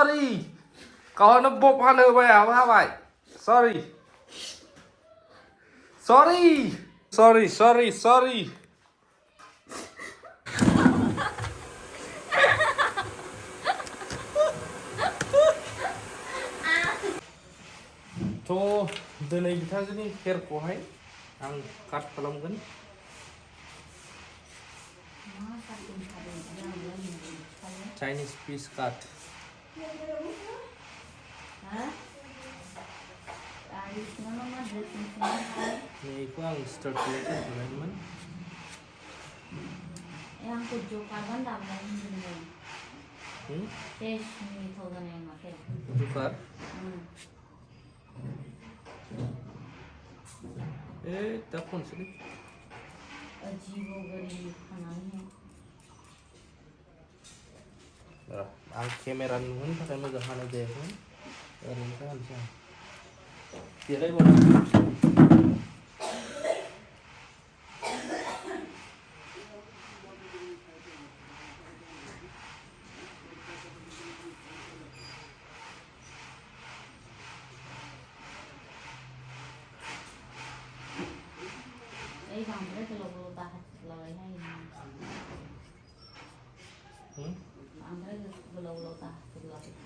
Sorry, có nó bốc hắn ở bây hả vậy? Sorry. Sorry. Sorry, sorry, sorry. थ' दिनै बिथांजोनि हेयारखौहाय आं काट खालामगोन चाइनिज पिस काट बेखौ आं स्टार्ट खालामदोंमोन yang tujuh kapan dapat ini? Tes ini thogan yang makan. Tukar. Tak pun sih. Ajibo gari kanannya. Ang kamera nun pakai megahana deh kan? Ini kan sih. Tiada ibu. Bang Priti belum tahan selawainya ini. Bang Priti belum tahan selawainya.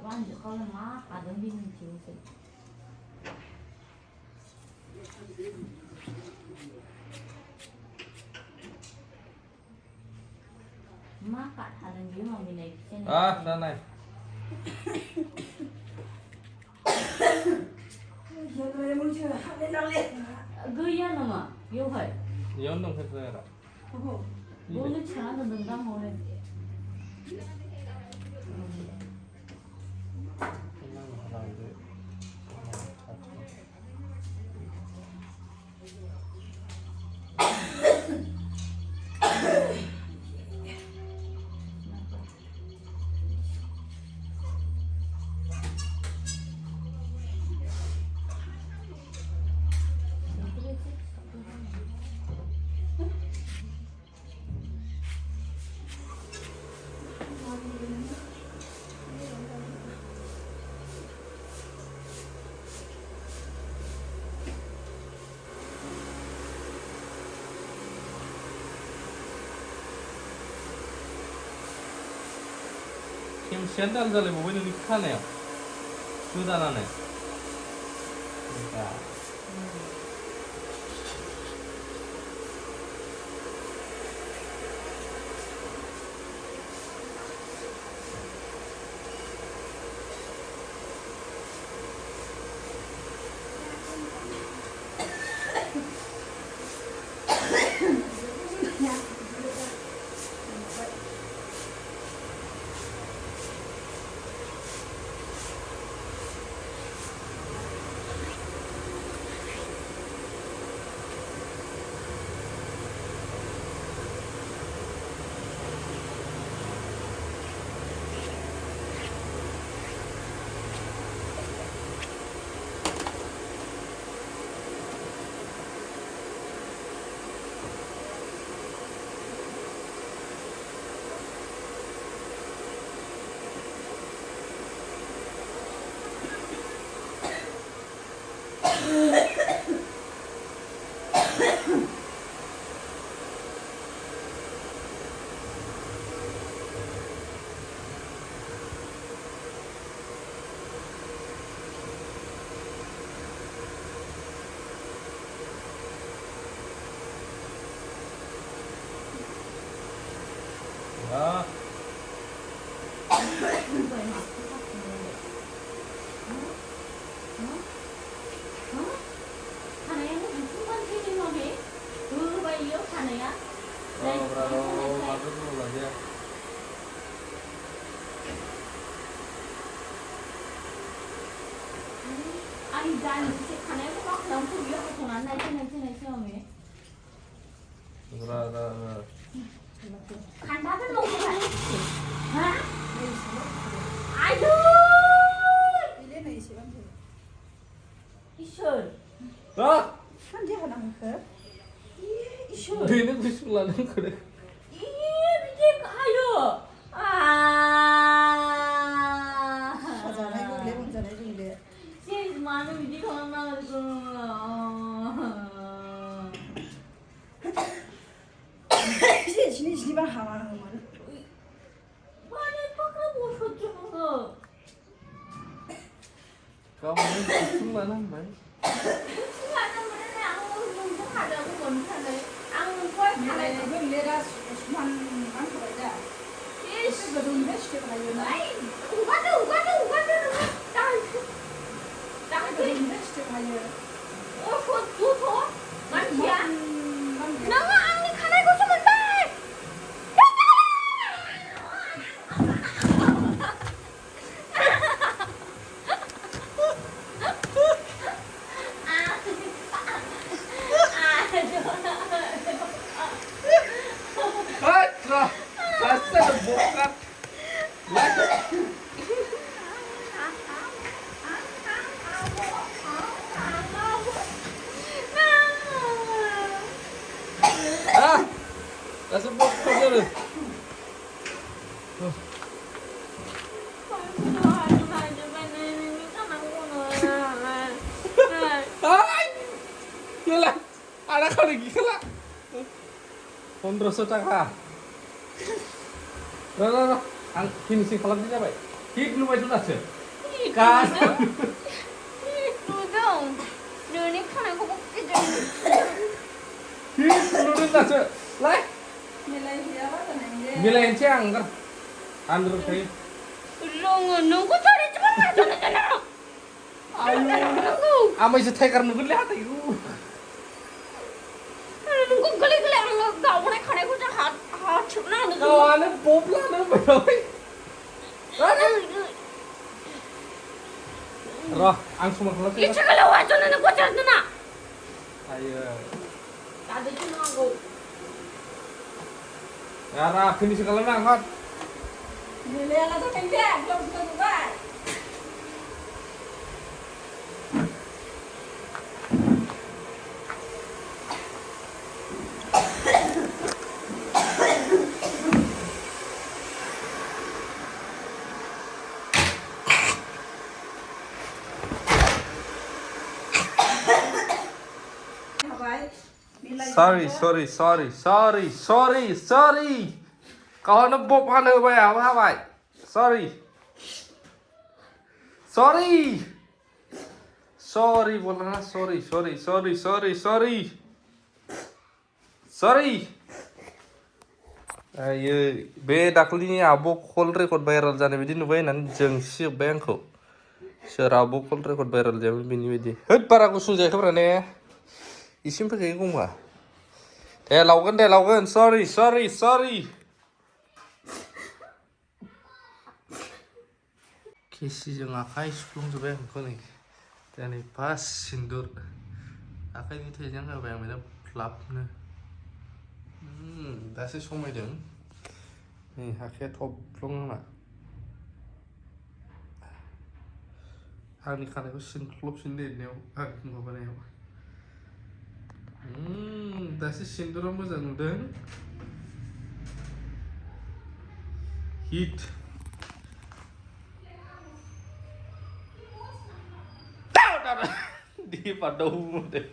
Wanjut kalau mah ada bingung juga. Maka ada bingung mau minat sini. Sana. Gaya nama, yo hai. Yon dong saya. Boleh cara tentang boleh. Kim sendal jale mau ini nikah nih, sudah nane. 아니 난 이제 가네고 막 너무 위험해 돈안 날 때는 시험에. 그래. 간다면 놓고 가야지. 아유. 이래는 이 시간 돼. 이설. 어? 한지 하나 먹어요? 이설. बेनो गुसु लादों खोदो बिदि हायो जानाय गोग्लै मोनजानाय जोंले मानो बिदि खालामनांगौ जिनिसनिबा हामा नांगौमोन माने फाख्रा बसदसो नोङो गावनो गुसु लाना होनबाय गोग्लैरा समान नांथ'बाय दा एसे गोदौनिफ्राय सिथोब हायो ना गोदौनिफ्राय सिथोब हायो नोङो आंनि खानायखौसो मोनबाय Rasa bokat. Rasa bokat dulu. Gila, anak kau lagi gila. 1500 taka. Rara, ang finishing खालामनाय जाबाय. हिट नुबाय दासो. गास. नुदों. नोंनि खानायखौ बखिदों. हिट नुदों दासो. लाय. मिलायहैयाबा जानाय मिलायनोसै आं ओंखार. आन्दार थायो. रोङो नोंखौ थारिजों माजों आयु. आमायसो टाइगार नुगोनलै हाथायखौ. नोंखौ गोलै गोलै आङो गावनाय खानायखौ जों हाथोबना होनो गावानो बब लानो होबाय र' आं समान खालामसै इसे गोलाव आजों नों गजारनो ना आयो दादोसो नांगौ यारा फिनिश खालामना आंखौ मिलायाला जाबाय दे ग्लब ग्लब नुबाय sorry कहनो बब हानो होबाय आबो हाबाय sorry बोलना sorry आयो बे दाखलिनि आब' कल रेकर्ड भाइरेल जानाय बायदि नुबाय होननानै जोंसिजोब्बाय आंखौ सोर आब' कल रेकर्ड भाइरेल जायामोन बेनि बायदि होद बारा गुसुं जायाखैब्रा ने इसिम फैखायो गंबा दे लावगोन sorry केसिजों आखाइ सुफ्लंजोब्बाय आंखौ नै दिनै फार्स्ट सिन्दुर आखाइनि थैजों होबाय आं बेना फ्लाबनो दासो समायदों नै आखाइया थब्लं आंना आंनि खानायखौ सिनख्लबसिन लिरनायाव आं माबानायाव दासो सिन्दुरा मोजां नुदों hit di pada umum deh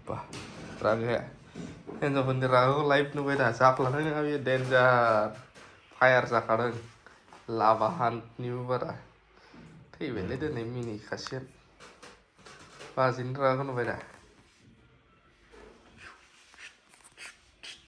bah raga yang sebentar aku live nih beda saklar ini kami danger fire sakarang lavahan nih bara tapi beda nih mini kasian pas ini raga nih beda